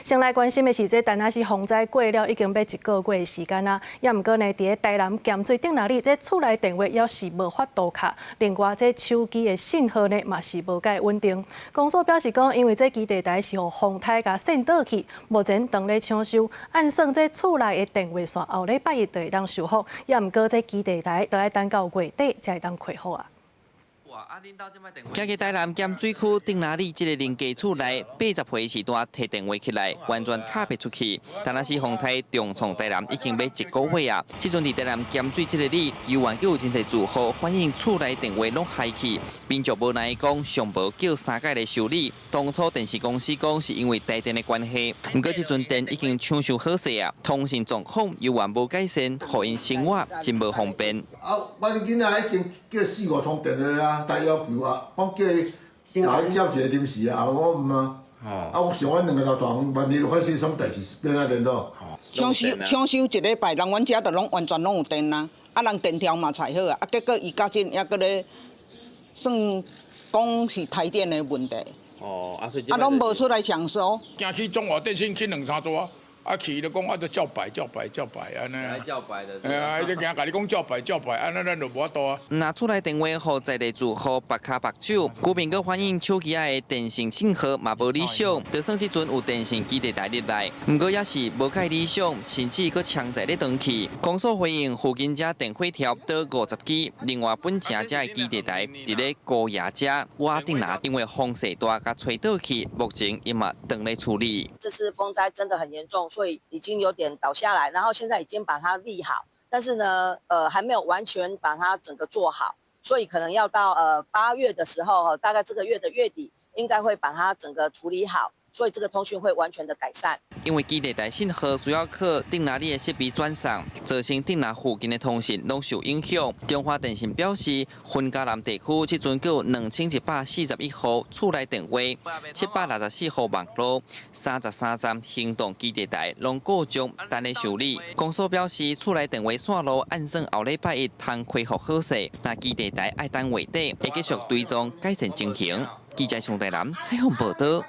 先来关心的是，这但若是洪灾过了，已经要1个月的时间啊，也毋过呢，伫咧台南咸水顶那里，这厝内电话也是无法度卡。另外，这手机的信号呢，嘛是无介稳定。公所表示讲，因为这基地台是互风台甲渗倒去，目前当咧抢修，按算这厝内的电话线后礼拜一就会当修好，也毋过这基地台都要等到月底才会当开好啊。 今日台南咸水区顶哪里这个邻家厝内80岁时段摕电话起来，完全卡不出去。但那是风台重创台南已经要1个月啊！即阵伫台南咸水这个里，游玩有真侪住户反映厝内电话拢害去，民众无奈讲上无叫3届来修理。当初电视公司讲是因为台电的关系，不过即阵电已经抢修好势啊，通讯状况游玩无改善，互因生活真无方便。我啲囡仔已经叫4、5通电话啦。 但要求啊，我叫伊甲伊接一个临时啊，我唔啊，我上阮2个头大，万一发生什么代志，变哪联络？抢修1礼拜，人阮遮就拢完全拢有电啦，啊人电条嘛踩好啊，啊结果伊到今也搁咧算讲是台电的问题。啊拢无出来抢修。行去中华电信去2、3座。 啊，去就讲啊，就叫牌安尼。叫牌的。哎，就惊甲你讲叫牌，安尼咱就无法度啊。拿厝内电话互在地住户白卡白手，居民阁反映手机的电信信号嘛无理想，就算即阵有电信基地台入来，不过也是无介理想，甚至阁强在咧断去。公所回应，附近遮电火条倒50支，另外本城遮的基地台伫咧高野遮瓦顶拿，因为风势大甲吹倒去，目前伊嘛正咧处理。这次风灾真的很严重。 所以已经有点倒下来，然后现在已经把它立好，但是呢，还没有完全把它整个做好，所以可能要到8月的时候，大概这个月的月底，应该会把它整个处理好，所以这个通讯会完全的改善。因为基地台信号需要靠顶哪里的设备转送，造成顶哪附近的通讯拢受影响。中华电信表示，分嘉南地区即阵有2141户厝内电话，764户网络，33站行动基地台拢故障等咧修理。公所表示，厝内电话线路按算后礼拜一通恢复好势，那基地台爱等月底会继续追踪改善情形。记者上台南采访报道。